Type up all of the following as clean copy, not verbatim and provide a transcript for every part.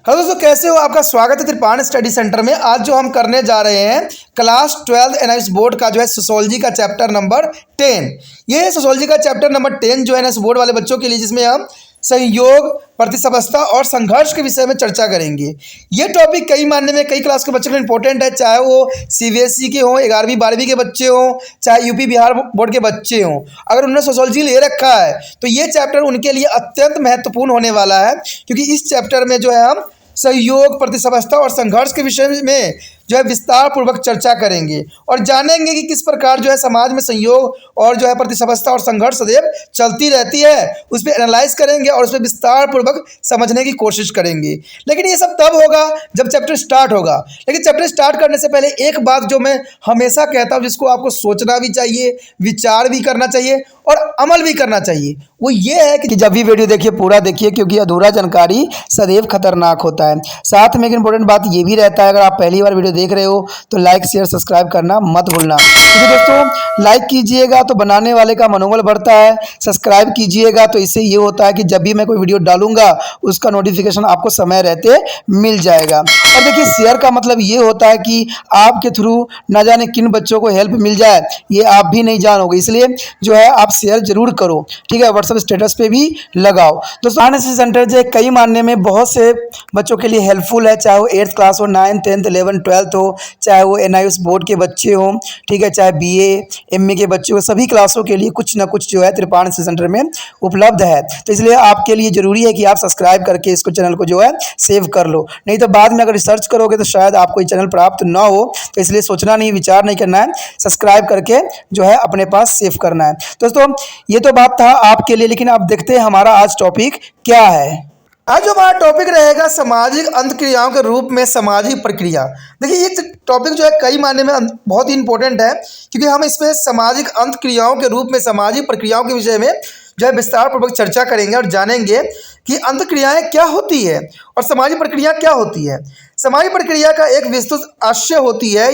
Hello दोस्तों, कैसे हो? आपका स्वागत है त्रिपाण स्टडी सेंटर में। आज जो हम करने जा रहे हैं क्लास 12 एनआईएस बोर्ड का जो है सोशोलॉजी का चैप्टर नंबर 10। ये सोशोलॉजी का चैप्टर नंबर 10 जो है एनआईएस बोर्ड वाले बच्चों के लिए, जिसमें हम संयोग, प्रतिस्पर्धा और संघर्ष के विषय में चर्चा करेंगे। ये टॉपिक कई मायने में कई क्लास के बच्चों के लिए इंपॉर्टेंट है, चाहे वो सीबीएसई के हों, 11वीं 12वीं के बच्चे हों, चाहे यूपी बिहार बोर्ड के बच्चे हों। अगर उन्होंने सोशोलॉजी ले रखा है तो ये चैप्टर उनके लिए अत्यंत महत्वपूर्ण होने वाला है, क्योंकि इस चैप्टर में जो है हम सहयोग, प्रतिस्पर्धा और संघर्ष के विषय में जो है विस्तार पूर्वक चर्चा करेंगे और जानेंगे कि किस प्रकार जो है समाज में संयोग और जो है प्रतिस्पर्धा और संघर्ष सदैव चलती रहती है। उस पर एनालाइज करेंगे और उस पर विस्तार पूर्वक समझने की कोशिश करेंगे। लेकिन ये सब तब होगा जब चैप्टर स्टार्ट होगा। लेकिन चैप्टर स्टार्ट करने से पहले एक बात जो मैं हमेशा कहता हूँ, जिसको आपको सोचना भी चाहिए, विचार भी करना चाहिए और अमल भी करना चाहिए, वो ये है कि जब भी वीडियो देखिए पूरा देखिए, क्योंकि अधूरा जानकारी सदैव खतरनाक होता है। साथ में एक इंपॉर्टेंट बात ये भी रहता है, अगर आप पहली बार वीडियो देख रहे हो तो लाइक शेयर सब्सक्राइब करना मत भूलना। क्योंकि दोस्तों लाइक कीजिएगा तो बनाने वाले का मनोबल बढ़ता है, सब्सक्राइब कीजिएगा तो इससे ये होता है कि जब भी मैं कोई वीडियो डालूंगा उसका नोटिफिकेशन आपको समय रहते मिल जाएगा। और देखिए शेयर का मतलब ये होता है कि आपके थ्रू न जाने किन बच्चों को हेल्प मिल जाए, ये आप भी नहीं जानोगे, इसलिए जो है आप शेयर जरूर करो, ठीक है। व्हाट्सएप स्टेटस पे भी लगाओ। दोस्तों एनआईएस सेंटर जो कई मानने में बहुत से बच्चों के लिए हेल्पफुल है, चाहे वो 8th क्लास हो, 9th 10th 11th 12th हो, चाहे वो एनआईएस बोर्ड के बच्चे हों, ठीक है, चाहे बीए एमए के बच्चे हो, सभी क्लासों के लिए कुछ ना कुछ जो है त्रिपाण सेंटर में उपलब्ध है। तो इसलिए आपके लिए ज़रूरी है कि आप सब्सक्राइब करके इसको चैनल को जो है सेव कर लो, नहीं तो बाद में अगर रिसर्च करोगे तो शायद आपको ये चैनल प्राप्त ना हो। तो इसलिए सोचना नहीं, विचार नहीं करना है, सब्सक्राइब करके जो है अपने पास सेव करना है। दोस्तों ये तो बात था आपके लिए, लेकिन अब देखते हैं हमारा आज टॉपिक क्या है। आज जो हमारा टॉपिक रहेगा सामाजिक अंतक्रियाओं के रूप में सामाजिक प्रक्रिया। देखिए ये टॉपिक जो है कई मायने में बहुत ही इंपॉर्टेंट है, क्योंकि हम इसमें सामाजिक अंतक्रियाओं के रूप में सामाजिक प्रक्रियाओं के विषय में जो है विस्तार पूर्वक चर्चा करेंगे और जानेंगे कि अंतक्रियाएं क्या होती है और सामाजिक प्रक्रिया क्या होती है। सामाजिक प्रक्रिया का एक विस्तृत आशय होती है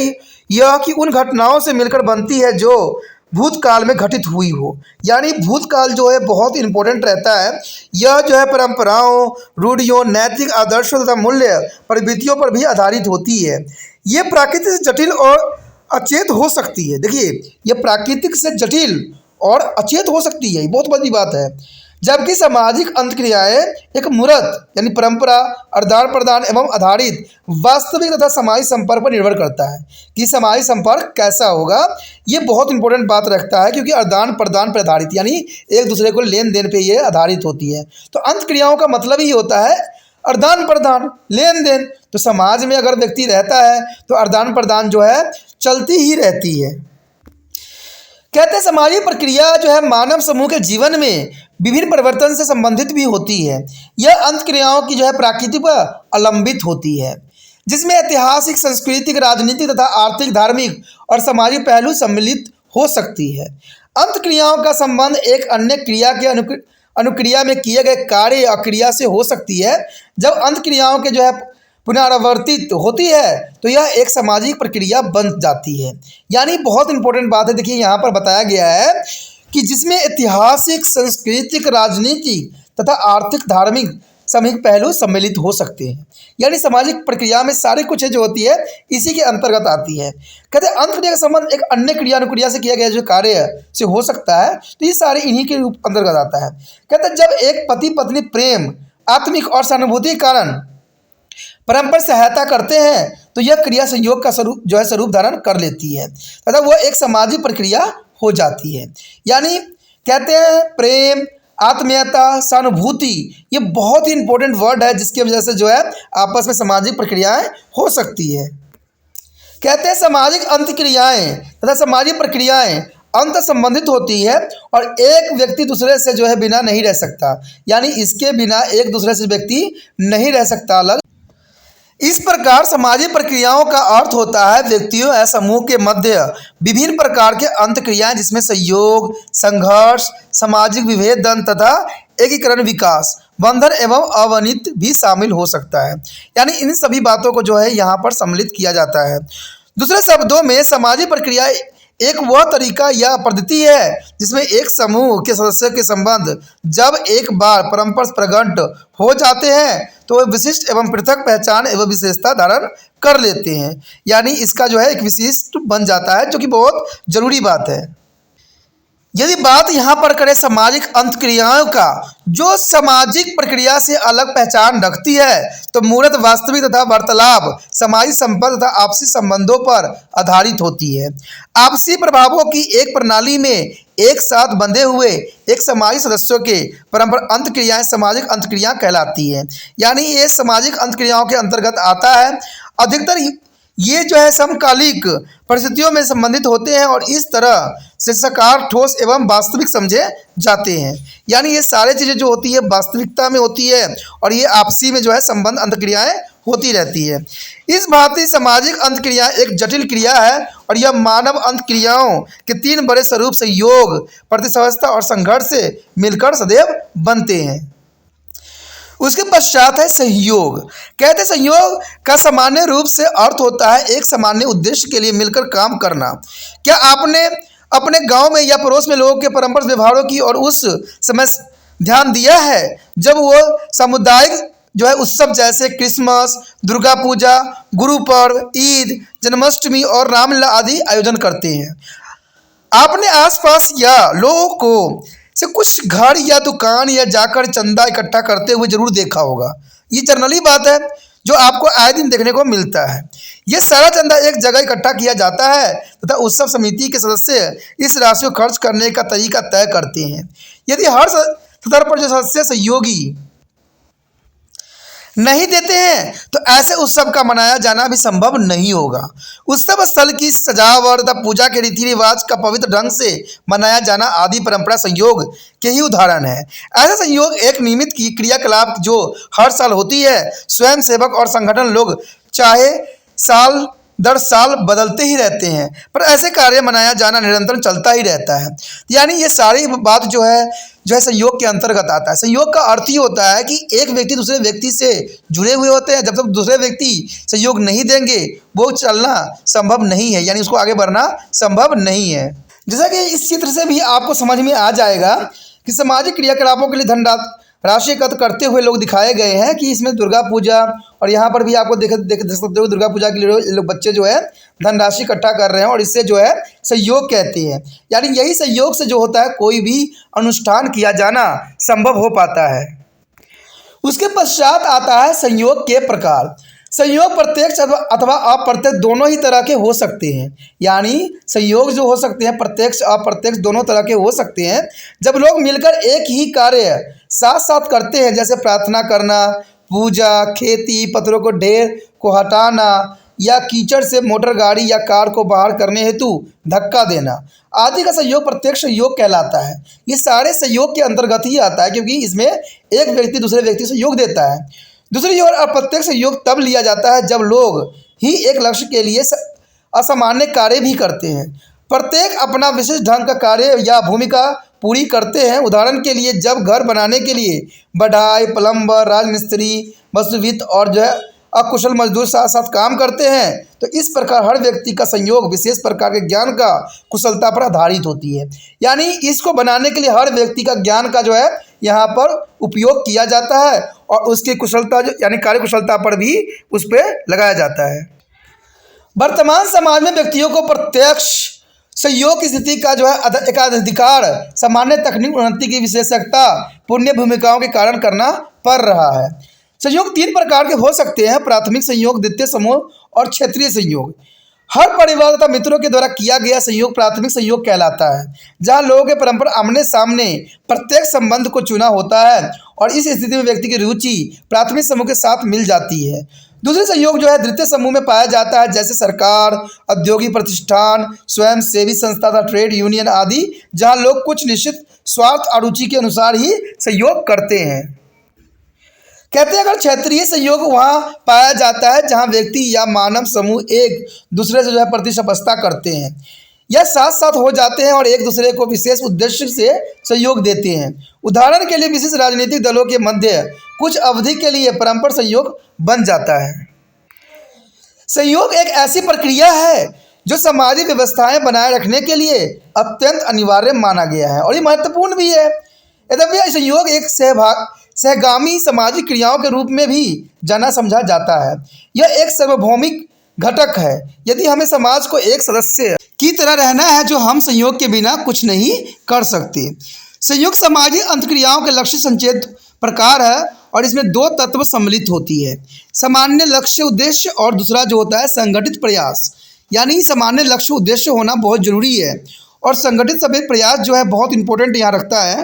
यह कि उन घटनाओं से मिलकर बनती है जो भूतकाल में घटित हुई हो। यानी भूतकाल जो है बहुत इंपॉर्टेंट रहता है। यह जो है परंपराओं, रूढ़ियों, नैतिक आदर्शों तथा मूल्य प्रवृत्तियों पर भी आधारित होती है। ये प्राकृतिक से जटिल और अचेत हो सकती है। देखिए ये प्राकृतिक से जटिल और अचेत हो सकती है, ये बहुत बड़ी बात है। जबकि सामाजिक अंतक्रियाएं एक मूर्त यानी परंपरा, आदान प्रदान एवं आधारित वास्तविक तथा सामाजिक संपर्क पर निर्भर करता है कि सामाजिक संपर्क कैसा होगा। ये बहुत इंपॉर्टेंट बात रखता है, क्योंकि आदान प्रदान पर आधारित यानी एक दूसरे को लेन देन पे ये आधारित होती है। तो अंतक्रियाओं का मतलब ही होता है आदान प्रदान, लेन देन। तो समाज में अगर व्यक्ति रहता है तो आदान प्रदान जो है चलती ही रहती है। कहते हैं सामाजिक प्रक्रिया जो है मानव समूह के जीवन में विभिन्न परिवर्तन से संबंधित भी होती है। यह अंतक्रियाओं की जो है प्राकृतिक पर अवलंबित होती है, जिसमें ऐतिहासिक, सांस्कृतिक, राजनीतिक तथा आर्थिक, धार्मिक और सामाजिक पहलू सम्मिलित हो सकती है। अंतक्रियाओं का संबंध एक अन्य क्रिया के अनुक्रिया में किए गए कार्य या क्रिया से हो सकती है। जब अंतक्रियाओं के जो है पुनरावर्तित होती है तो यह एक सामाजिक प्रक्रिया बन जाती है। यानी बहुत इंपॉर्टेंट बात है। देखिए यहाँ पर बताया गया है कि जिसमें ऐतिहासिक, सांस्कृतिक, राजनीतिक तथा आर्थिक, धार्मिक, सामाजिक पहलू सम्मिलित हो सकते हैं। यानी सामाजिक प्रक्रिया में सारी कुछ जो होती है इसी के अंतर्गत आती है। कहते हैं अंतक्रिया का संबंध एक अन्य क्रिया अनुक्रिया से किया गया जो कार्य से हो सकता है, तो ये सारे इन्हीं के अंतर्गत आता है। कहते हैं जब एक पति पत्नी प्रेम, आत्मिक और सहानुभूति के कारण परस्पर सहायता करते हैं तो यह क्रिया संयोग का स्वरूप जो है स्वरूप धारण कर लेती है तथा वह एक सामाजिक प्रक्रिया हो जाती है। यानी कहते हैं प्रेम, आत्मीयता, सहानुभूति, ये बहुत ही इंपॉर्टेंट वर्ड है, जिसकी वजह से जो है आपस में सामाजिक प्रक्रियाएं हो सकती है। कहते हैं सामाजिक अंतक्रियाएं तथा सामाजिक प्रक्रियाएं अंत संबंधित होती है और एक व्यक्ति दूसरे से जो है बिना नहीं रह सकता। यानी इसके बिना एक दूसरे से व्यक्ति नहीं रह सकता अलग। इस प्रकार सामाजिक प्रक्रियाओं का अर्थ होता है व्यक्तियों या समूह के मध्य विभिन्न प्रकार के अंतक्रियाएं, जिसमें सहयोग, संघर्ष, सामाजिक विभेदन तथा एकीकरण, विकास, बंधन एवं अवनित भी शामिल हो सकता है। यानी इन सभी बातों को जो है यहाँ पर सम्मिलित किया जाता है। दूसरे शब्दों में सामाजिक प्रक्रिया एक वह तरीका या पद्धति है जिसमें एक समूह के सदस्यों के संबंध जब एक बार परस्पर प्रकट हो जाते हैं तो वे विशिष्ट एवं पृथक पहचान एवं विशेषता धारण कर लेते हैं। यानी इसका जो है एक विशिष्ट बन जाता है, जो कि बहुत जरूरी बात है। यदि बात यहाँ पर करें सामाजिक अंतक्रियाओं का, जो सामाजिक प्रक्रिया से अलग पहचान रखती है, तो मूलत वास्तविक तथा वार्तालाप सामाजिक संपर्क तथा आपसी संबंधों पर आधारित होती है। आपसी प्रभावों की एक प्रणाली में एक साथ बंधे हुए एक सामाजिक सदस्यों के परस्पर अंतक्रियाएं सामाजिक अंतक्रिया कहलाती है। यानी ये सामाजिक अंतक्रियाओं के अंतर्गत आता है। अधिकतर ये जो है समकालिक परिस्थितियों में संबंधित होते हैं और इस तरह से साकार, ठोस एवं वास्तविक समझे जाते हैं। यानी ये सारे चीज़ें जो होती है वास्तविकता में होती है और ये आपसी में जो है संबंध अंतक्रियाएं होती रहती है। इस भांति सामाजिक अंतक्रिया एक जटिल क्रिया है और यह मानव अंतक्रियाओं के 3 बड़े स्वरूप संयोग, प्रतिस्पर्धा और संघर्ष से मिलकर सदैव बनते हैं। उसके पश्चात है सहयोग। कहते सहयोग का सामान्य रूप से अर्थ होता है एक सामान्य उद्देश्य के लिए मिलकर काम करना। क्या आपने अपने गांव में या पड़ोस में लोगों के परस्पर व्यवहारों की और उस समय ध्यान दिया है जब वो सामुदायिक जो है उत्सव जैसे क्रिसमस, दुर्गा पूजा, गुरु पर्व, ईद, जन्माष्टमी और रामलीला आदि आयोजन करते हैं? आपने आसपास या लोगों को से कुछ घर या दुकान या जाकर चंदा इकट्ठा करते हुए जरूर देखा होगा। ये जनरली बात है जो आपको आए दिन देखने को मिलता है। ये सारा चंदा एक जगह इकट्ठा किया जाता है तथा उत्सव समिति के सदस्य इस राशि को खर्च करने का तरीका तय करते हैं। यदि हर स्तर पर जो सदस्य सहयोगी नहीं देते हैं तो ऐसे उत्सव का मनाया जाना भी संभव नहीं होगा। उत्सव स्थल की सजावट तथा पूजा के रीति रिवाज का पवित्र ढंग से मनाया जाना आदि परंपरा संयोग के ही उदाहरण है। ऐसा संयोग एक नियमित की क्रियाकलाप जो हर साल होती है। स्वयं सेवक और संगठन लोग चाहे साल दर साल बदलते ही रहते हैं, पर ऐसे कार्य मनाया जाना निरंतर चलता ही रहता है। यानी ये सारी बात जो है संयोग के अंतर्गत आता है। संयोग का अर्थ ही होता है कि एक व्यक्ति दूसरे व्यक्ति से जुड़े हुए होते हैं। जब तक दूसरे व्यक्ति सहयोग नहीं देंगे वो चलना संभव नहीं है, यानी उसको आगे बढ़ना संभव नहीं है। जैसा कि इस चित्र से भी आपको समझ में आ जाएगा कि सामाजिक क्रियाकलापों के लिए राशि एकत्र करते हुए लोग दिखाए गए हैं कि इसमें दुर्गा पूजा और यहाँ पर भी आपको देख सकते हो दुर्गा पूजा के लिए लोग बच्चे जो है धनराशि इकट्ठा कर रहे हैं और इससे जो है सहयोग कहते हैं। यानी यही सहयोग से जो होता है कोई भी अनुष्ठान किया जाना संभव हो पाता है। उसके पश्चात आता है संयोग के प्रकार। संयोग प्रत्यक्ष अथवा अप्रत्यक्ष दोनों ही तरह के हो सकते हैं। यानी संयोग जो हो सकते हैं प्रत्यक्ष अप्रत्यक्ष दोनों तरह के हो सकते हैं। जब लोग मिलकर एक ही कार्य साथ साथ करते हैं, जैसे प्रार्थना करना, पूजा, खेती, पत्थरों को ढेर को हटाना या कीचड़ से मोटर गाड़ी या कार को बाहर करने हेतु धक्का देना आदि का सहयोग प्रत्यक्ष सहयोग कहलाता है। ये सारे सहयोग के अंतर्गत ही आता है क्योंकि इसमें एक व्यक्ति दूसरे व्यक्ति से सहयोग देता है। दूसरी ओर अप्रत्यक्ष सहयोग तब लिया जाता है जब लोग ही एक लक्ष्य के लिए असामान्य कार्य भी करते हैं। प्रत्येक अपना विशेष ढंग का कार्य या भूमिका पूरी करते हैं। उदाहरण के लिए जब घर बनाने के लिए बढ़ाई, प्लम्बर, राजमिस्त्री, वास्तुविद और जो है अकुशल मजदूर साथ साथ काम करते हैं, तो इस प्रकार हर व्यक्ति का संयोग विशेष प्रकार के ज्ञान का कुशलता पर आधारित होती है। यानी इसको बनाने के लिए हर व्यक्ति का ज्ञान का जो है यहाँ पर उपयोग किया जाता है और उसकी कुशलता जो यानी कार्य कुशलता पर भी उस पर लगाया जाता है। वर्तमान समाज में व्यक्तियों को प्रत्यक्ष सहयोग की स्थिति का जो है एकाधिकार सामान्य तकनीक उन्नति की विशेषज्ञता पुण्य भूमिकाओं के कारण करना पड़ रहा है। सहयोग 3 प्रकार के हो सकते हैं: प्राथमिक सहयोग, द्वितीय समूह और क्षेत्रीय सहयोग। हर परिवार तथा मित्रों के द्वारा किया गया सहयोग प्राथमिक सहयोग कहलाता है, जहां लोगों के परस्पर आमने सामने प्रत्येक संबंध को चुना होता है और इस स्थिति में व्यक्ति की रुचि प्राथमिक समूह के साथ मिल जाती है। दूसरे सहयोग जो है द्वितीय समूह में पाया जाता है, जैसे सरकार, औद्योगिक प्रतिष्ठान, स्वयं सेवी संस्था तथा ट्रेड यूनियन आदि, जहां लोग कुछ निश्चित स्वार्थ और रुचि के अनुसार ही सहयोग करते हैं। कहते हैं अगर क्षेत्रीय सहयोग वहाँ पाया जाता है जहाँ व्यक्ति या मानव समूह एक दूसरे से जो है प्रतिस्पर्धा करते हैं या साथ साथ हो जाते हैं और एक दूसरे को विशेष उद्देश्य से सहयोग देते हैं। उदाहरण के लिए विशेष राजनीतिक दलों के मध्य कुछ अवधि के लिए परस्पर सहयोग बन जाता है। सहयोग एक ऐसी प्रक्रिया है जो सामाजिक व्यवस्थाएं बनाए रखने के लिए अत्यंत अनिवार्य माना गया है और ये महत्वपूर्ण भी है। यद्यपि संयोग एक सहगामी सामाजिक क्रियाओं के रूप में भी जाना समझा जाता है। यह एक सार्वभौमिक घटक है। यदि हमें समाज को एक सदस्य की तरह रहना है जो हम संयोग के बिना कुछ नहीं कर सकते। संयोग सामाजिक अंतक्रियाओं के लक्ष्य संचेत प्रकार है और इसमें दो तत्व सम्मिलित होती है, सामान्य लक्ष्य उद्देश्य और दूसरा जो होता है संगठित प्रयास। यानी सामान्य लक्ष्य उद्देश्य होना बहुत जरूरी है और संगठित सभी प्रयास जो है बहुत इंपॉर्टेंट यहाँ रखता है।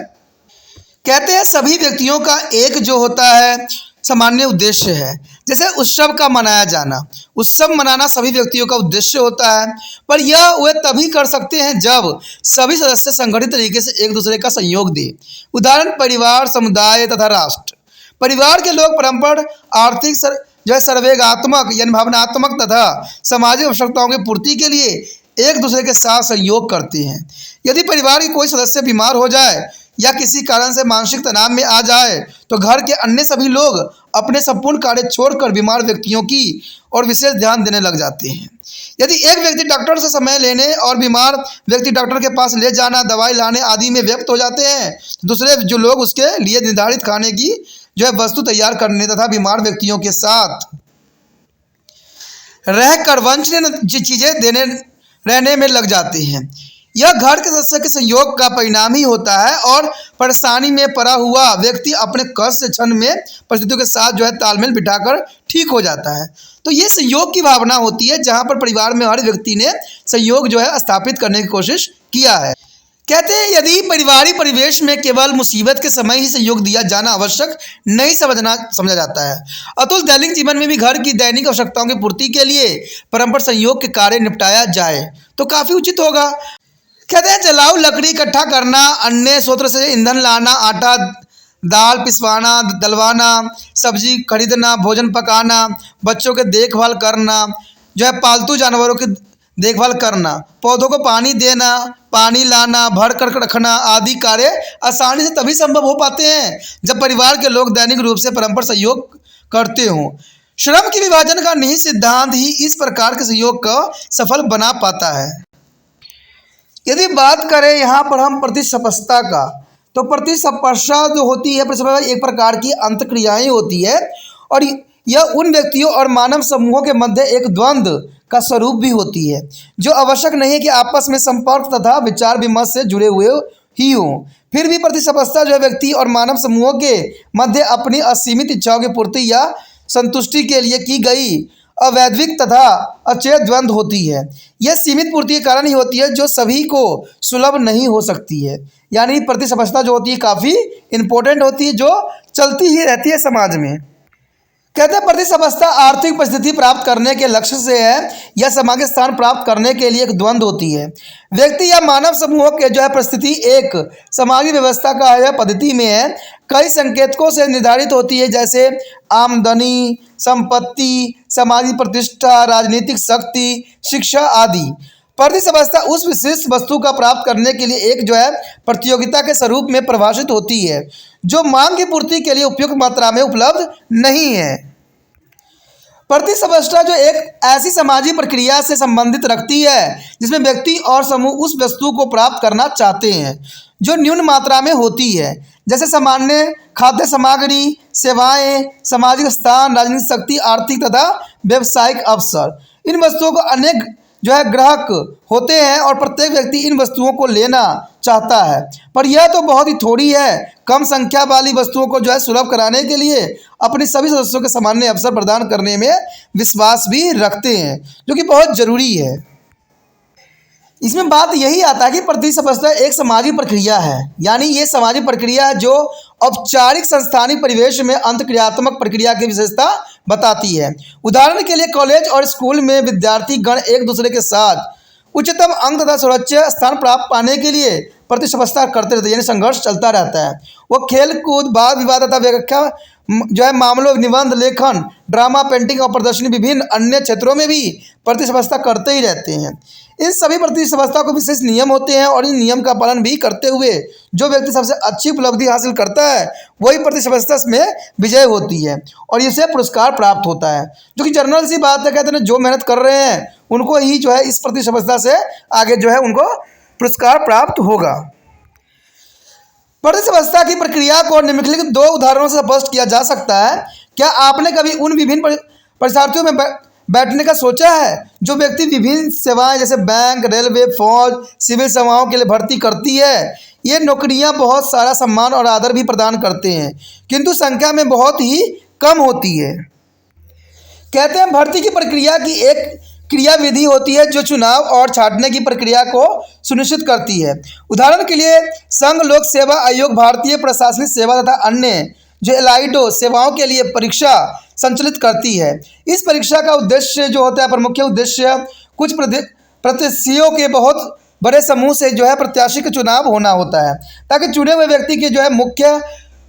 कहते हैं सभी व्यक्तियों का एक जो होता है सामान्य उद्देश्य है। जैसे उत्सव का मनाया जाना, उत्सव मनाना सभी व्यक्तियों का उद्देश्य होता है, पर यह वे तभी कर सकते हैं जब सभी सदस्य संगठित तरीके से एक दूसरे का सहयोग दें। उदाहरण परिवार, समुदाय तथा राष्ट्र। परिवार के लोग परस्पर आर्थिक जो है सर्वेगात्मक यानी भावनात्मक तथा सामाजिक आवश्यकताओं की पूर्ति के लिए एक दूसरे के साथ सहयोग करते हैं। यदि परिवार के कोई सदस्य बीमार हो जाए या किसी कारण से मानसिक तनाव में आ जाए तो घर के अन्य सभी लोग अपने संपूर्ण कार्य छोड़कर बीमार व्यक्तियों की और विशेष ध्यान देने लग जाते हैं। यदि एक व्यक्ति डॉक्टर से समय लेने और बीमार व्यक्ति डॉक्टर के पास ले जाना, दवाई लाने आदि में व्यस्त हो जाते हैं, दूसरे जो लोग उसके लिए निर्धारित खाने की जो है वस्तु तैयार करने तथा बीमार व्यक्तियों के साथ रहकर वांछनीय चीजें देने रहने में लग जाते हैं। यह घर के सदस्य के संयोग का परिणाम ही होता है और परेशानी में पड़ा हुआ व्यक्ति अपने कष्ट से क्षण में परिस्थितियों के साथ जो है तालमेल बिठाकर ठीक हो जाता है। तो ये संयोग की भावना होती है जहाँ पर परिवार में हर व्यक्ति ने संयोग जो है स्थापित करने की कोशिश किया है। कहते हैं यदि पारिवारिक परिवेश में केवल मुसीबत के समय ही सहयोग दिया जाना आवश्यक नहीं समझा जाता है, अतुल दैनिक जीवन में भी घर की दैनिक आवश्यकताओं की पूर्ति के लिए परस्पर सहयोग के कार्य निपटाया जाए तो काफ़ी उचित होगा। कहते हैं जलाऊ लकड़ी इकट्ठा करना, अन्य स्रोत से ईंधन लाना, आटा दाल पिसवाना, दलवाना, सब्जी खरीदना, भोजन पकाना, बच्चों के देखभाल करना, जो है पालतू जानवरों की देखभाल करना, पौधों को पानी देना, पानी लाना, भर कर रखना आदि कार्य आसानी से तभी संभव हो पाते हैं जब परिवार के लोग दैनिक रूप से परस्पर सहयोग करते हों। श्रम की विभाजन का निहित सिद्धांत ही इस प्रकार के सहयोग को सफल बना पाता है। यदि बात करें यहाँ पर हम प्रतिस्पर्धा का, तो प्रतिस्पर्धा जो होती है एक प्रकार की अंतक्रियाएं होती है और यह उन व्यक्तियों और मानव समूहों के मध्य एक द्वंद्व का स्वरूप भी होती है जो आवश्यक नहीं है कि आपस में संपर्क तथा विचार विमर्श से जुड़े हुए ही हों। फिर भी प्रतिस्पर्धा जो है व्यक्ति और मानव समूहों के मध्य अपनी असीमित इच्छाओं की पूर्ति या संतुष्टि के लिए की गई अवैधानिक तथा अचेत द्वंद्व होती है। यह सीमित पूर्ति के कारण ही होती है जो सभी को सुलभ नहीं हो सकती है। यानी प्रतिस्पर्धा जो होती है काफ़ी इम्पोर्टेंट होती है जो चलती ही रहती है समाज में। कहते हैं प्रतिस्पर्धा आर्थिक परिस्थिति प्राप्त करने के लक्ष्य से है या सामाजिक स्थान प्राप्त करने के लिए एक द्वंद्व होती है। व्यक्ति या मानव समूहों के जो है परिस्थिति एक सामाजिक व्यवस्था का या पद्धति में है कई संकेतकों से निर्धारित होती है, जैसे आमदनी, संपत्ति, सामाजिक प्रतिष्ठा, राजनीतिक शक्ति, शिक्षा आदि। प्रतिस्पर्धा उस विशेष वस्तु का प्राप्त करने के लिए एक जो है प्रतियोगिता के स्वरूप में परिभाषित होती है जो मांग की पूर्ति के लिए उपयुक्त मात्रा में उपलब्ध नहीं है। प्रतिस्पर्धा जो एक ऐसी सामाजिक प्रक्रिया से संबंधित रखती है जिसमें व्यक्ति और समूह उस वस्तु को प्राप्त करना चाहते हैं जो न्यून मात्रा में होती है, जैसे सामान्य खाद्य सामग्री, सेवाएं, सामाजिक स्थान, राजनीतिक शक्ति, आर्थिक तथा व्यवसायिक अवसर। इन वस्तुओं को अनेक जो है ग्राहक होते हैं और प्रत्येक व्यक्ति इन वस्तुओं को लेना चाहता है, पर यह तो बहुत ही थोड़ी है। कम संख्या वाली वस्तुओं को जो है सुलभ कराने के लिए अपने सभी सदस्यों के सामान्य अवसर प्रदान करने में विश्वास भी रखते हैं जो कि बहुत जरूरी है। इसमें बात यही आता है कि प्रतिस्पर्धा एक सामाजिक प्रक्रिया है, यानी ये सामाजिक प्रक्रिया है जो औपचारिक संस्थानिक परिवेश में अंतक्रियात्मक प्रक्रिया की विशेषता बताती है। उदाहरण के लिए कॉलेज और स्कूल में विद्यार्थी गण एक दूसरे के साथ उच्चतम अंक तथा सुरक्षा स्थान प्राप्त पाने के लिए प्रतिस्पर्धा करते रहते हैं, यानी संघर्ष चलता रहता है। वो खेल कूद, वाद विवाद तथा व्याख्या जो है मामलों, निबंध लेखन, ड्रामा, पेंटिंग और प्रदर्शनी, विभिन्न अन्य क्षेत्रों में भी प्रतिस्पर्धा करते ही रहते हैं। इन सभी प्रतिस्पर्धा को विशेष नियम होते हैं और इन नियम का पालन भी करते हुए जो व्यक्ति सबसे अच्छी उपलब्धि हासिल करता है वही प्रतिस्पर्धा में विजय होती है और इसे पुरस्कार प्राप्त होता है, जो कि जनरल सी बात है। कहते हैं जो मेहनत कर रहे हैं उनको ही जो है इस प्रतिस्पर्धा से आगे जो है उनको पुरस्कार प्राप्त होगा। प्रतिस्पर्धा की प्रक्रिया को निम्नलिखित 2 उदाहरणों से स्पष्ट किया जा सकता है। क्या आपने कभी उन विभिन्न परीक्षार्थियों में बैठने का सोचा है जो व्यक्ति विभिन्न सेवाएं जैसे बैंक, रेलवे, फौज, सिविल सेवाओं के लिए भर्ती करती है? ये नौकरियां बहुत सारा सम्मान और आदर भी प्रदान करते हैं, किंतु संख्या में बहुत ही कम होती है। कहते हैं भर्ती की प्रक्रिया की एक क्रिया विधि होती है जो चुनाव और छांटने की प्रक्रिया को सुनिश्चित करती है। उदाहरण के लिए संघ लोक सेवा आयोग भारतीय प्रशासनिक सेवा तथा अन्य जो एलाइडो सेवाओं के लिए परीक्षा संचालित करती है। इस परीक्षा का उद्देश्य जो होता है, प्रमुख उद्देश्य कुछ प्रत्याशियों के बहुत बड़े समूह से जो है प्रत्याशी का चुनाव होना होता है ताकि चुने हुए व्यक्ति के जो है मुख्य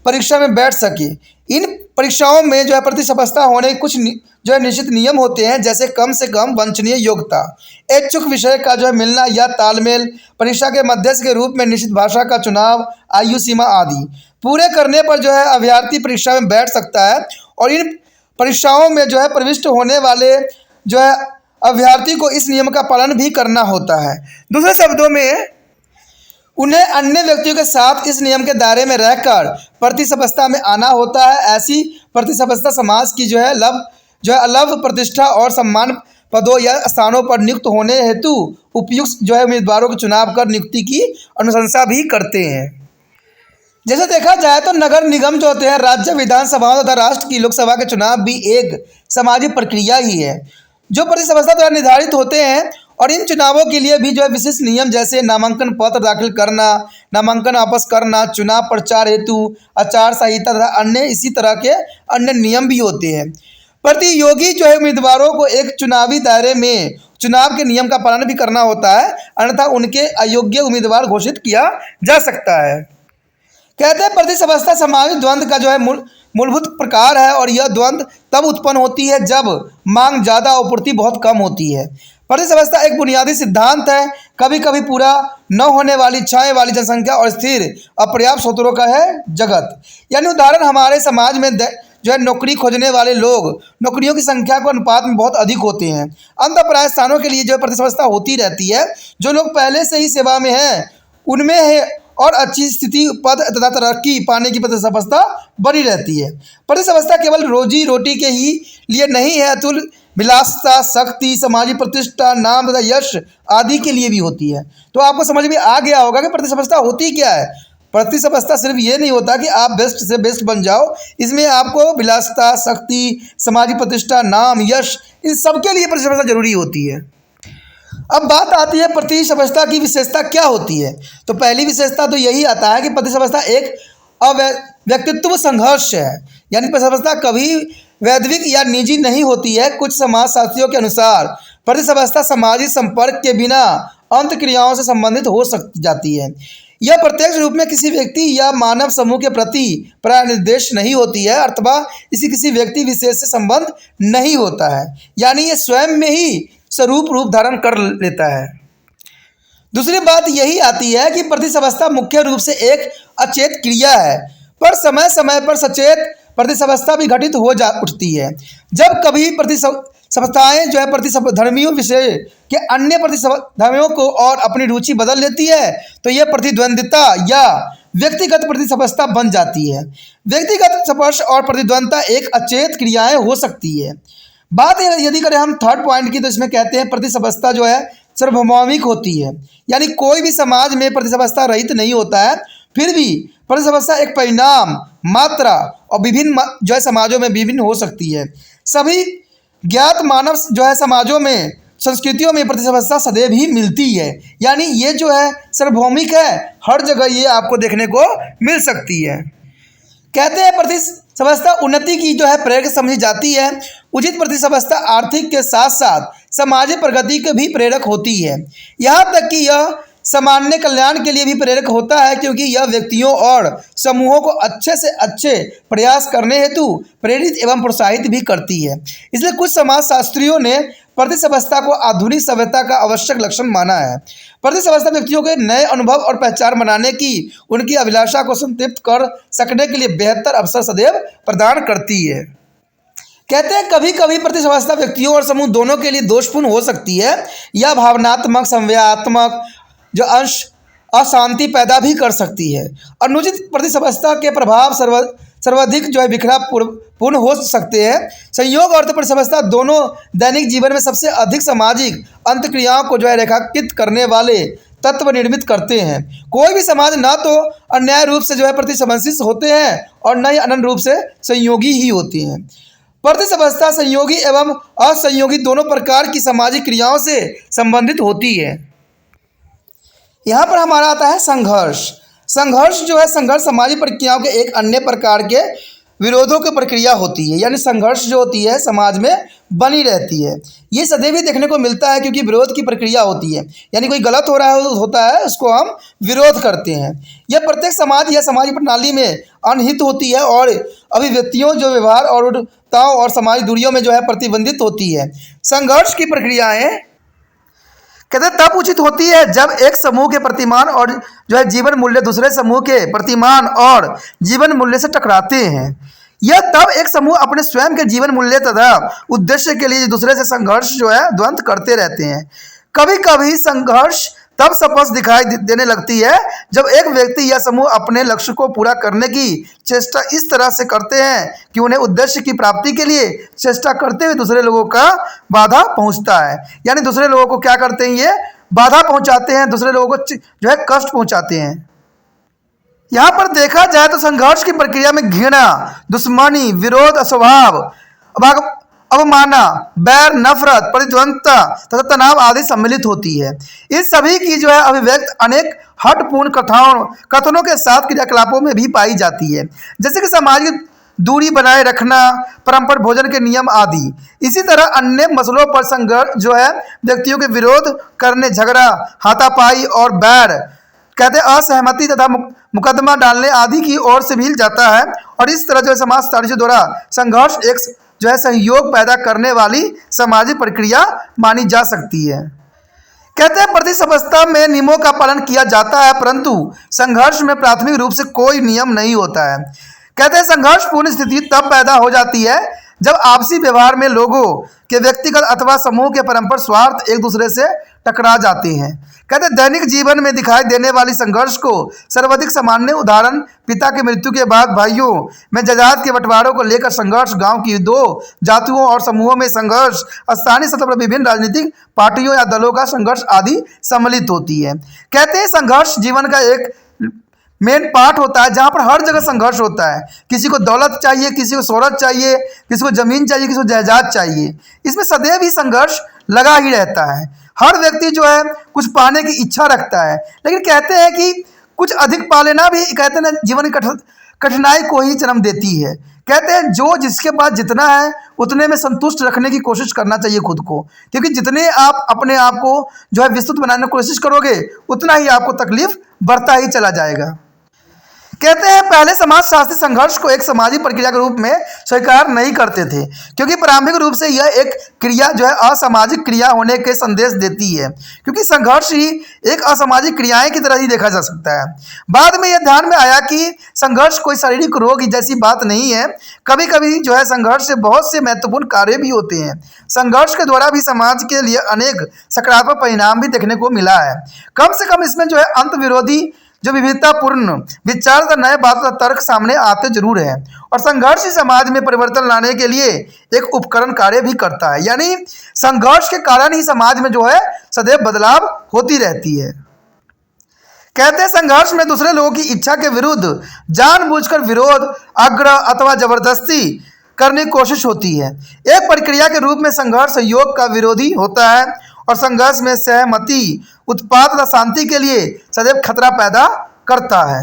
परीक्षा में बैठ सके। इन परीक्षाओं में जो है प्रतिस्पर्धा होने के कुछ जो है निश्चित नियम होते हैं, जैसे कम से कम वांछनीय योग्यता, इच्छुक विषय का जो है मिलना या तालमेल, परीक्षा के मध्यस्थ के रूप में निश्चित भाषा का चुनाव, आयु सीमा आदि पूरे करने पर जो है अभ्यर्थी परीक्षा में बैठ सकता है। और इन परीक्षाओं में जो है प्रविष्ट होने वाले जो है अभ्यर्थी को इस नियम का पालन भी करना होता है। दूसरे शब्दों में उन्हें अन्य व्यक्तियों के साथ इस नियम के दायरे में रहकर प्रतिस्पर्धा में आना होता है। ऐसी प्रतिस्पर्धा समाज की जो है अलग प्रतिष्ठा और सम्मान पदों या स्थानों पर नियुक्त होने हेतु उपयुक्त जो है उम्मीदवारों के चुनाव कर नियुक्ति की अनुशंसा भी करते हैं। जैसे देखा जाए तो नगर निगम जो होते हैं, राज्य विधानसभाओं तथा राष्ट्र की लोकसभा के चुनाव भी एक सामाजिक प्रक्रिया ही है जो प्रतिस्पर्धा द्वारा निर्धारित होते हैं। और इन चुनावों के लिए भी जो है विशिष्ट नियम जैसे नामांकन पत्र दाखिल करना, नामांकन वापस करना, चुनाव प्रचार हेतु आचार संहिता तथा अन्य इसी तरह के अन्य नियम भी होते हैं। प्रतियोगी जो है उम्मीदवारों को एक चुनावी दायरे में चुनाव के नियम का पालन भी करना होता है, अन्यथा उनके अयोग्य उम्मीदवार घोषित किया जा सकता है। कहते हैं प्रतिस्पर्धा सामाजिक द्वंद्व का जो है मूलभूत प्रकार है और यह द्वंद्व तब उत्पन्न होती है जब मांग ज़्यादा और पूर्ति बहुत कम होती है। प्रतिस्पर्धा एक बुनियादी सिद्धांत है, कभी कभी पूरा न होने वाली इच्छाएं वाली जनसंख्या और स्थिर अपर्याप्त स्रोतों का है जगत। यानी उदाहरण हमारे समाज में जो है नौकरी खोजने वाले लोग नौकरियों की संख्या को अनुपात में बहुत अधिक होते हैं। अंतःप्राय स्थानों के लिए जो प्रतिस्पर्धा होती रहती है। जो लोग पहले से ही सेवा में हैं उनमें है और अच्छी स्थिति, पद तथा तरक्की पाने की प्रतिस्पर्धा बनी रहती है। प्रतिस्पर्धा केवल रोजी रोटी के ही लिए नहीं है, अतुल विलासता, शक्ति, सामाजिक प्रतिष्ठा, नाम तथा यश आदि के लिए भी होती है। तो आपको समझ में आ गया होगा कि प्रतिस्पर्धा होती क्या है। प्रतिस्पर्धा सिर्फ ये नहीं होता कि आप बेस्ट से बेस्ट बन जाओ, इसमें आपको विलासता, शक्ति, सामाजिक प्रतिष्ठा, नाम, यश, इन सबके लिए प्रतिस्पर्धा जरूरी होती है। अब बात आती है प्रतिस्पर्धा की विशेषता क्या होती है। तो पहली विशेषता तो यही आता है कि प्रतिस्पर्धा एक व्यक्तित्व संघर्ष है, यानी प्रतिस्पर्धा कभी वैश्विक या निजी नहीं होती है। कुछ समाजशास्त्रियों के अनुसार प्रतिस्पर्धा सामाजिक संपर्क के बिना अंतःक्रियाओं से संबंधित हो जाती है। यह प्रत्यक्ष रूप में किसी व्यक्ति या मानव समूह के प्रति प्राय निर्देश नहीं होती है अथवा इसी किसी व्यक्ति विशेष से संबंध नहीं होता है, यानी ये स्वयं में ही स्वरूप रूप धारण कर लेता है। दूसरी बात यही आती है कि प्रतिस्पर्धा मुख्य रूप से एक अचेत क्रिया है, पर समय समय पर सचेत प्रतिस्पर्धा भी घटित हो उठती है। जब कभी प्रतिस्पर्धाएं जो है प्रतिस्पर्धर्मियों विषय के अन्य प्रतिस्पर्धियों को और अपनी रुचि बदल लेती है तो यह प्रतिद्वंदिता या व्यक्तिगत प्रतिस्पर्धा बन जाती है। व्यक्तिगत स्पर्श और प्रतिद्वंदिता एक अचेत क्रियाएं हो सकती है। बात यदि करें हम थर्ड पॉइंट की तो इसमें कहते हैं प्रतिस्पर्धा जो है सार्वभौमिक होती है, यानी कोई भी समाज में प्रतिस्पर्धा रहित नहीं होता है। फिर भी प्रतिस्पर्धा एक परिणाम, मात्रा और विभिन्न जो है समाजों में विभिन्न हो सकती है। सभी ज्ञात मानव जो है समाजों में, संस्कृतियों में प्रतिस्पर्धा सदैव ही मिलती है, यानी ये जो है सार्वभौमिक है, हर जगह ये आपको देखने को मिल सकती है। कहते हैं प्रतिस्पर्धा उन्नति की जो है प्रेरक समझी जाती है। उचित प्रतिस्पर्धा आर्थिक के साथ साथ सामाजिक प्रगति के भी प्रेरक होती है। यहाँ तक कि यह सामान्य कल्याण के लिए भी प्रेरक होता है, क्योंकि यह व्यक्तियों और समूहों को अच्छे से अच्छे प्रयास करने हेतु प्रेरित एवं प्रोत्साहित भी करती है। इसलिए कुछ समाजशास्त्रियों ने प्रतिस्पर्धा को आधुनिक सभ्यता का आवश्यक लक्षण माना है। प्रतिस्पर्धा व्यक्तियों के नए अनुभव और पहचान बनाने की उनकी अभिलाषा को संतृप्त कर सकने के लिए बेहतर अवसर सदैव प्रदान करती है। कहते हैं कभी कभी प्रतिस्पर्धा व्यक्तियों और समूह दोनों के लिए दोषपूर्ण हो सकती है। यह भावनात्मक, संज्ञानात्मक जो अंश अशांति पैदा भी कर सकती है। अनुचित प्रतिस्पर्धा के प्रभाव सर्वाधिक जो है बिखरा पूर्ण हो सकते हैं। संयोग और प्रतिस्पर्धा दोनों दैनिक जीवन में सबसे अधिक सामाजिक अंतक्रियाओं को जो है रेखांकित करने वाले तत्व निर्मित करते हैं। कोई भी समाज ना तो अन्याय रूप से जो है प्रतिस्पर्धी होते हैं और न ही अनन्य रूप से संयोगी ही होती हैं। प्रतिस्पर्धा संयोगी एवं असंयोगी दोनों प्रकार की सामाजिक क्रियाओं से संबंधित होती है। यहाँ पर हमारा आता है संघर्ष। संघर्ष जो है संघर्ष सामाजिक प्रक्रियाओं के एक अन्य प्रकार के विरोधों की प्रक्रिया होती है। यानी संघर्ष जो होती है समाज में बनी रहती है। ये सदैव ही देखने को मिलता है, क्योंकि विरोध की प्रक्रिया होती है। यानी कोई गलत हो रहा होता है उसको हम विरोध करते हैं। यह प्रत्येक समाज या सामाजिक प्रणाली में अनहित होती है और अभिव्यक्तियों जो व्यवहार और सामाजिक दूरियों में जो है प्रतिबंधित होती है। संघर्ष की प्रक्रियाएं कहते तब उचित होती है जब एक समूह के प्रतिमान और जो है जीवन मूल्य दूसरे समूह के प्रतिमान और जीवन मूल्य से टकराते हैं। यह तब एक समूह अपने स्वयं के जीवन मूल्य तथा उद्देश्य के लिए दूसरे से संघर्ष जो है द्वंद्व करते रहते हैं। कभी कभी संघर्ष तब स्पष्ट दिखाई देने लगती है जब एक व्यक्ति या समूह अपने लक्ष्य को पूरा करने की चेष्टा इस तरह से करते हैं कि उन्हें उद्देश्य की प्राप्ति के लिए चेष्टा करते हुए दूसरे लोगों का बाधा पहुंचता है। यानी दूसरे लोगों को क्या करते हैं, ये बाधा पहुंचाते हैं, दूसरे लोगों को जो है कष्ट पहुंचाते हैं। यहाँ पर देखा जाए तो संघर्ष की प्रक्रिया में घृणा, दुश्मनी, विरोध, स्वभाव, अवमानना, बैर, नफरत, प्रतिद्वंद्विता तथा तनाव आदि सम्मिलित होती है। इस सभी की जो है अभिव्यक्त अनेक हठपूर्ण कथनों के साथ क्रियाकलापों में भी पाई जाती है, जैसे कि सामाजिक दूरी बनाए रखना, परंपरा भोजन के नियम आदि। इसी तरह अन्य मसलों पर संघर्ष जो है व्यक्तियों के विरोध करने, झगड़ा, हाथापाई और बैर कहते असहमति तथा मुकदमा डालने आदि की ओर से मिल जाता है। और इस तरह जो है समाज साजिशों द्वारा संघर्ष एक जो है सहयोग पैदा करने वाली सामाजिक प्रक्रिया मानी जा सकती है। कहते हैं प्रतिस्पर्धा में नियमों का पालन किया जाता है, परंतु संघर्ष में प्राथमिक रूप से कोई नियम नहीं होता है। कहते हैं संघर्षपूर्ण स्थिति तब पैदा हो जाती है जब आपसी व्यवहार में लोगों के व्यक्तिगत अथवा समूह के परस्पर स्वार्थ एक दूसरे से टकरा जाते हैं। कहते दैनिक जीवन में दिखाई देने वाली संघर्ष को सर्वाधिक सामान्य उदाहरण पिता की मृत्यु के बाद भाइयों में जायदाद के बंटवारों को लेकर संघर्ष, गांव की दो जातियों और समूहों में संघर्ष, स्थानीय सतह पर विभिन्न राजनीतिक पार्टियों या दलों का संघर्ष आदि सम्मिलित होती है। कहते हैं संघर्ष जीवन का एक मेन पार्ट होता है जहाँ पर हर जगह संघर्ष होता है। किसी को दौलत चाहिए, किसी को शोहरत चाहिए, किसी को जमीन चाहिए, किसी को जायदाद चाहिए। इसमें सदैव ही संघर्ष लगा ही रहता है। हर व्यक्ति जो है कुछ पाने की इच्छा रखता है, लेकिन कहते हैं कि कुछ अधिक पा लेना भी कहते हैं जीवन की कठिनाई को ही जन्म देती है। कहते हैं जो जिसके पास जितना है उतने में संतुष्ट रखने की कोशिश करना चाहिए खुद को, क्योंकि जितने आप अपने आप को जो है विस्तृत बनाने की कोशिश करोगे उतना ही आपको तकलीफ बढ़ता ही चला जाएगा। कहते हैं पहले समाजशास्त्री संघर्ष को एक सामाजिक प्रक्रिया के रूप में स्वीकार नहीं करते थे, क्योंकि प्रारंभिक रूप से यह एक क्रिया जो है असामाजिक क्रिया होने के संदेश देती है, क्योंकि संघर्ष ही एक असामाजिक क्रियाएं की तरह ही देखा जा सकता है। बाद में यह ध्यान में आया कि संघर्ष कोई शारीरिक रोग जैसी बात नहीं है। कभी कभी जो है संघर्ष से बहुत से महत्वपूर्ण कार्य भी होते हैं। संघर्ष के द्वारा भी समाज के लिए अनेक सकारात्मक परिणाम भी देखने को मिला है। कम से कम इसमें जो है अंत विरोधी जो विविधतापूर्ण विचार तथा नए बात का तर्क सामने आते जरूर है, और संघर्ष ही समाज में परिवर्तन लाने के लिए एक उपकरण कार्य भी करता है। यानी संघर्ष के कारण ही समाज में जो है सदैव बदलाव होती रहती है। कहते हैं संघर्ष में दूसरे लोगों की इच्छा के विरुद्ध जानबूझकर विरोध, आग्रह अथवा जबरदस्ती करने की कोशिश होती है। एक प्रक्रिया के रूप में संघर्ष सहयोग का विरोधी होता है और संघर्ष में सहमति, उत्पाद तथा शांति के लिए सदैव खतरा पैदा करता है।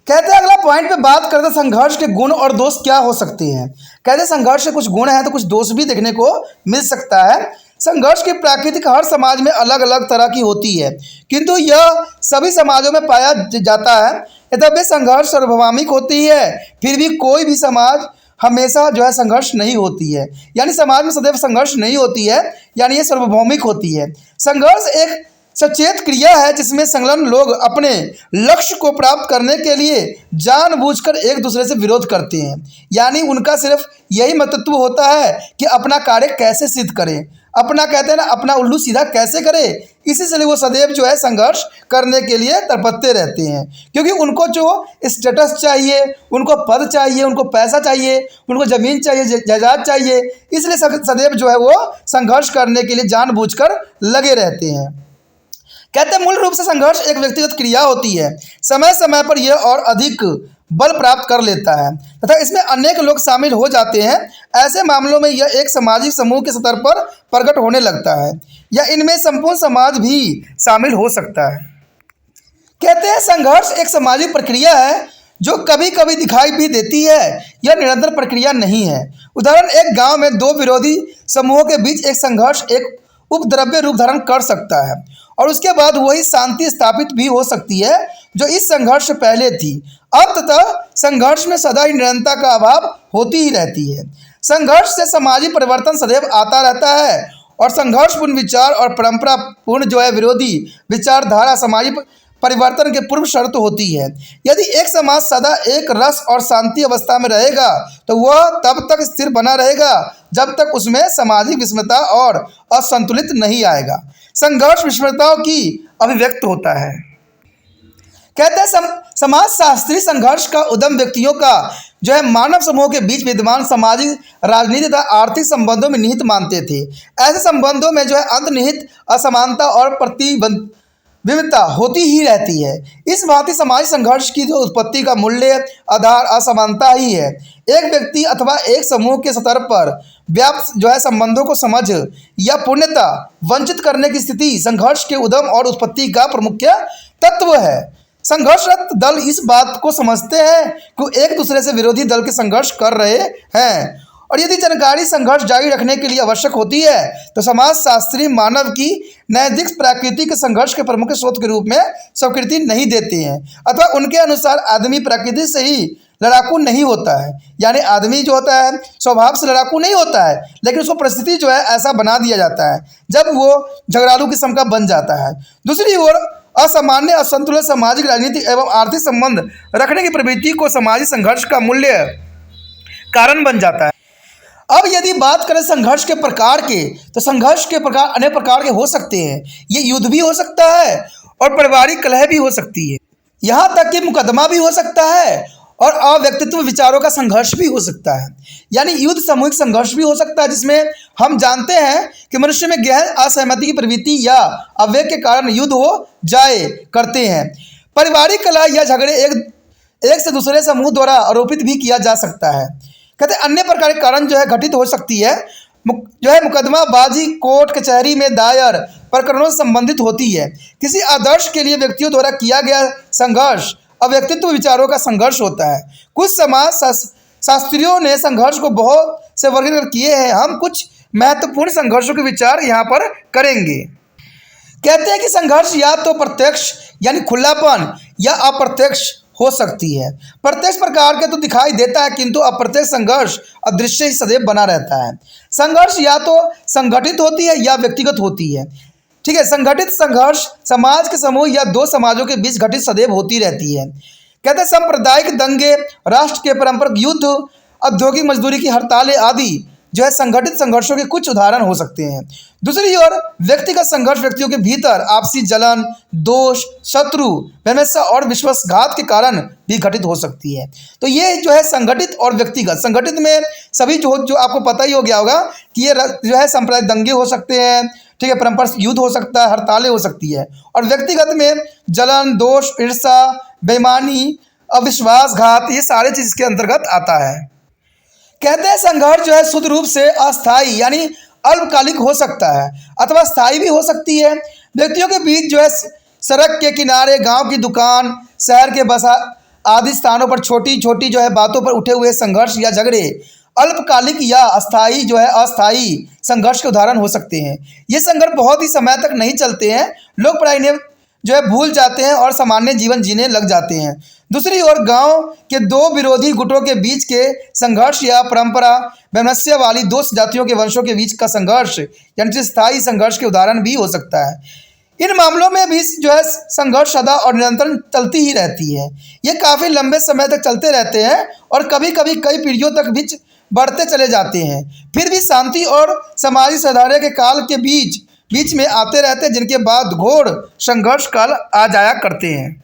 कहते हैं अगला पॉइंट पे बात करते हैं संघर्ष के गुण और दोष क्या हो सकते हैं। कहते हैं संघर्ष के कुछ गुण हैं तो कुछ दोष भी देखने को मिल सकता है। संघर्ष की प्रकृति हर समाज में अलग अलग तरह की होती है, किंतु यह सभी समाजों में पाया जाता है। यद्यपि संघर्ष सार्वभौमिक होती है, फिर भी कोई भी समाज हमेशा जो है संघर्ष नहीं होती है, यानी समाज में सदैव संघर्ष नहीं होती है, यानी ये सार्वभौमिक होती है। संघर्ष एक सचेत क्रिया है जिसमें संलग्न लोग अपने लक्ष्य को प्राप्त करने के लिए जानबूझकर एक दूसरे से विरोध करते हैं, यानी उनका सिर्फ यही महत्व होता है कि अपना कार्य कैसे सिद्ध करें, अपना कहते हैं ना, अपना उल्लू सीधा कैसे करें। इसी से वो सदैव जो है संघर्ष करने के लिए तड़पते रहते हैं, क्योंकि उनको जो स्टेटस चाहिए, उनको पद चाहिए, उनको पैसा चाहिए, उनको ज़मीन चाहिए, जायदाद चाहिए, इसलिए सदैव जो है वो संघर्ष करने के लिए जानबूझकर लगे रहते हैं। कहते हैं मूल रूप से संघर्ष एक व्यक्तिगत क्रिया होती है, समय समय पर यह और अधिक बल प्राप्त कर लेता है तथा इसमें अनेक लोग शामिल हो जाते हैं। ऐसे मामलों में यह एक सामाजिक समूह के स्तर पर प्रकट होने लगता है या इनमें संपूर्ण समाज भी शामिल हो सकता है। कहते हैं संघर्ष एक सामाजिक प्रक्रिया है जो कभी कभी दिखाई भी देती है, यह निरंतर प्रक्रिया नहीं है। उदाहरण, एक गांव में दो विरोधी समूहों के बीच एक संघर्ष एक उपद्रव्य रूप धारण कर सकता है और उसके बाद वही शांति स्थापित भी हो सकती है जो इस संघर्ष से पहले थी। अंततः संघर्ष में सदा ही निरंतरता का अभाव होती ही रहती है। संघर्ष से सामाजिक परिवर्तन सदैव आता रहता है और संघर्षपूर्ण विचार और परंपरा पूर्ण जो है विरोधी विचारधारा सामाजिक परिवर्तन के पूर्व शर्त होती है। यदि एक समाज सदा एक रस और शांति अवस्था में रहेगा तो वह तब तक स्थिर बना रहेगा जब तक उसमें सामाजिक विषमता और असंतुलित नहीं आएगा। संघर्ष विषमताओं की अभिव्यक्त होता है। कहते हैं समाजशास्त्री संघर्ष का उद्यम व्यक्तियों का जो है मानव समूह के बीच विद्यमान सामाजिक, राजनीतिक तथा आर्थिक संबंधों में निहित मानते थे। ऐसे संबंधों में जो है अंतर्निहित असमानता और विविधता होती ही रहती है। इस भांति सामाजिक संघर्ष की जो उत्पत्ति का मूल्य आधार असमानता ही है। एक व्यक्ति अथवा एक समूह के स्तर पर व्याप्त जो है संबंधों को समझ या पूर्णता वंचित करने की स्थिति संघर्ष के उद्गम और उत्पत्ति का प्रमुख तत्व है। संघर्षरत दल इस बात को समझते हैं कि एक दूसरे से विरोधी दल के संघर्ष कर रहे हैं और यदि जानकारी संघर्ष जारी रखने के लिए आवश्यक होती है तो समाजशास्त्री मानव की नैतिक प्रकृति के संघर्ष के प्रमुख स्रोत के रूप में स्वीकृति नहीं देते हैं अथवा उनके अनुसार आदमी प्रकृति से ही लड़ाकू नहीं होता है, यानी आदमी जो होता है स्वभाव से लड़ाकू नहीं होता है, लेकिन उसको परिस्थिति जो है ऐसा बना दिया जाता है जब वो झगड़ालू किस्म का बन जाता है। दूसरी ओर असामान्य असंतुलित सामाजिक, राजनीतिक एवं आर्थिक संबंध रखने की प्रवृत्ति को सामाजिक संघर्ष का मूल्य कारण बन जाता है। अब यदि बात करें संघर्ष के प्रकार के, तो संघर्ष के प्रकार अनेक प्रकार के हो सकते हैं। ये युद्ध भी हो सकता है और पारिवारिक कलह भी हो सकती है, यहाँ तक कि मुकदमा भी हो सकता है और अव्यक्तित्व विचारों का संघर्ष भी हो सकता है, यानी युद्ध सामूहिक संघर्ष भी हो सकता है जिसमें हम जानते हैं कि मनुष्य में गहन असहमति की प्रवृत्ति या आवेग के कारण युद्ध हो जाए करते हैं। पारिवारिक कलह या झगड़े एक से दूसरे समूह द्वारा आरोपित भी किया जा सकता है। कहते हैं अन्य प्रकार के कारण जो है घटित हो सकती है, जो है मुकदमाबाजी कोर्ट कचहरी में दायर प्रकरणों से संबंधित होती है। किसी आदर्श के लिए व्यक्तियों द्वारा किया गया संघर्ष अव्यक्तित्व विचारों का संघर्ष होता है। कुछ समाज शास्त्रियों ने संघर्ष को बहुत से वर्गीकरण किए हैं। हम कुछ महत्वपूर्ण संघर्षों के विचार यहाँ पर करेंगे। कहते हैं कि संघर्ष या तो प्रत्यक्ष यानी खुलापन या अप्रत्यक्ष हो सकती है। प्रत्यक्ष प्रकार के तो दिखाई देता है, किंतु अप्रत्यक्ष संघर्ष अदृश्य ही सदैव बना रहता है। संघर्ष या तो संगठित होती है या व्यक्तिगत होती है। ठीक है, संगठित संघर्ष समाज के समूह या दो समाजों के बीच घटित सदैव होती रहती है। कहते हैं सांप्रदायिक दंगे, राष्ट्र के पारंपरिक युद्ध, औद्योगिक मजदूरी की हड़तालें आदि जो है संगठित संघर्षों के कुछ उदाहरण हो सकते हैं। दूसरी ओर व्यक्तिगत संघर्ष व्यक्तियों के भीतर आपसी जलन, दोष, शत्रु, वैमनस्य और विश्वासघात के कारण भी घटित हो सकती है। तो ये जो है संगठित और व्यक्तिगत। संगठित में सभी जो आपको पता ही हो गया होगा कि ये जो है सांप्रदायिक दंगे हो सकते हैं, ठीक है, पारंपरिक युद्ध हो सकता है, हड़तालें हो सकती है। और व्यक्तिगत में जलन, दोष, ईर्ष्या, बेईमानी, अविश्वासघात, ये सारे चीज़ के अंतर्गत आता है। कहते हैं संघर्ष जो है शुद्ध रूप से अस्थायी यानी अल्पकालिक हो सकता है अथवा स्थायी भी हो सकती है। व्यक्तियों के बीच जो है सड़क के किनारे, गांव की दुकान, शहर के बस आदि स्थानों पर छोटी छोटी जो है बातों पर उठे हुए संघर्ष या झगड़े अल्पकालिक या अस्थाई अस्थाई संघर्ष के उदाहरण हो सकते हैं। ये संघर्ष बहुत ही समय तक नहीं चलते हैं, लोग पढ़ाई ने भूल जाते हैं और सामान्य जीवन जीने लग जाते हैं। दूसरी ओर गांव के दो विरोधी गुटों के बीच के संघर्ष या परंपरा वैमनस्य वाली दो जातियों के वंशों के बीच का संघर्ष यानी स्थायी संघर्ष के उदाहरण भी हो सकता है। इन मामलों में भी संघर्ष सदा और निरंतर चलती ही रहती है। ये काफ़ी लंबे समय तक चलते रहते हैं और कभी कभी कई पीढ़ियों तक बीच बढ़ते चले जाते हैं, फिर भी शांति और सामाजिक सुधार के काल के बीच में आते रहते हैं, जिनके बाद घोर संघर्ष काल आ जाया करते हैं।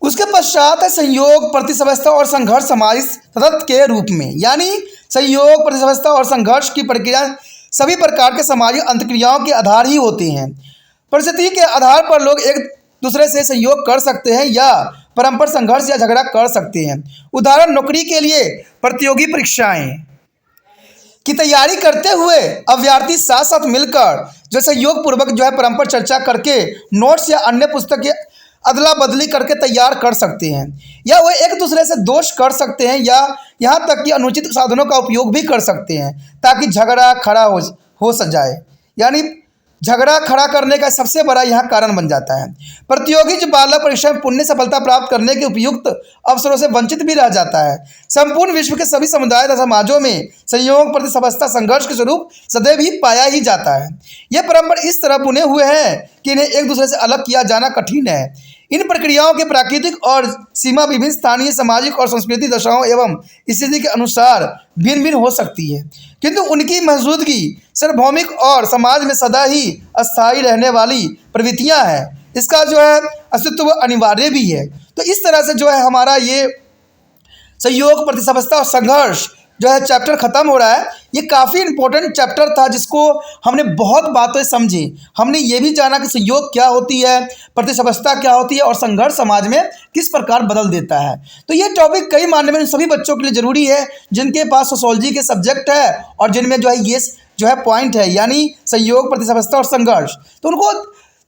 उसके पश्चात है संयोग, प्रतिस्पर्धा और संघर्ष सामाजिक सतत के रूप में। यानी संयोग, प्रतिस्पर्धा और संघर्ष की प्रक्रिया सभी प्रकार के सामाजिक अंतक्रियाओं के आधार ही होते हैं। परिस्थिति के आधार पर लोग एक दूसरे से सहयोग कर सकते हैं या परस्पर संघर्ष या झगड़ा कर सकते हैं। उदाहरण, नौकरी के लिए प्रतियोगी परीक्षाएं की तैयारी करते हुए अभ्यर्थी साथ साथ मिलकर सहयोग पूर्वक परस्पर चर्चा करके नोट्स या अन्य पुस्तक की अदला बदली करके तैयार कर सकते हैं, या वो एक दूसरे से दोष कर सकते हैं या यहाँ तक कि अनुचित साधनों का उपयोग भी कर सकते हैं ताकि झगड़ा खड़ा हो जाए। यानी झगड़ा खड़ा करने का सबसे बड़ा यहाँ कारण बन जाता है। प्रतियोगी बालक परीक्षा में पुण्य सफलता प्राप्त करने के उपयुक्त अवसरों से वंचित भी रह जाता है। संपूर्ण विश्व के सभी समुदाय तथा समाजों में संयोग, प्रतिस्पर्धा, संघर्ष के स्वरूप सदैव ही पाया ही जाता है। ये परंपरा इस तरह बुने हुए हैं कि इन्हें एक दूसरे से अलग किया जाना कठिन है। इन प्रक्रियाओं के प्राकृतिक और सीमा विभिन्न स्थानीय, सामाजिक और सांस्कृतिक दशाओं एवं स्थिति के अनुसार भिन्न भिन्न हो सकती है, किंतु उनकी मौजूदगी सार्वभौमिक और समाज में सदा ही अस्थायी रहने वाली प्रवृत्तियां हैं। इसका अस्तित्व अनिवार्य भी है। तो इस तरह से हमारा ये संयोग, प्रतिस्पर्धा और संघर्ष चैप्टर ख़त्म हो रहा है। ये काफ़ी इंपॉर्टेंट चैप्टर था जिसको हमने बहुत बातें समझी। हमने ये भी जाना कि संयोग क्या होती है, प्रतिस्पर्धा क्या होती है और संघर्ष समाज में किस प्रकार बदल देता है। तो ये टॉपिक कई मायने में सभी बच्चों के लिए ज़रूरी है जिनके पास सोशियोलॉजी के सब्जेक्ट है और जिनमें ये पॉइंट है, यानी संयोग, प्रतिस्पर्धा और संघर्ष। तो उनको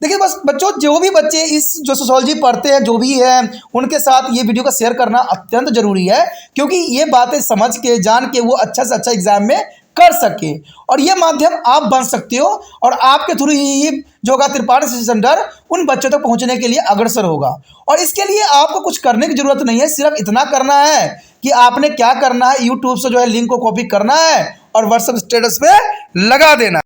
देखिए, बस बच्चों जो भी बच्चे इस सोशियोलॉजी पढ़ते हैं जो भी हैं उनके साथ ये वीडियो का शेयर करना अत्यंत ज़रूरी है, क्योंकि ये बातें समझ के जान के वो अच्छा से अच्छा एग्जाम में कर सके और ये माध्यम आप बन सकते हो और आपके थ्रू ही जो होगा त्रिपाठी शिक्षा सेंटर उन बच्चों तक पहुंचने के लिए अग्रसर होगा। और इसके लिए आपको कुछ करने की ज़रूरत नहीं है, सिर्फ इतना करना है कि आपने क्या करना है, यूट्यूब से लिंक को कॉपी करना है और व्हाट्सएप स्टेटस पे लगा देना।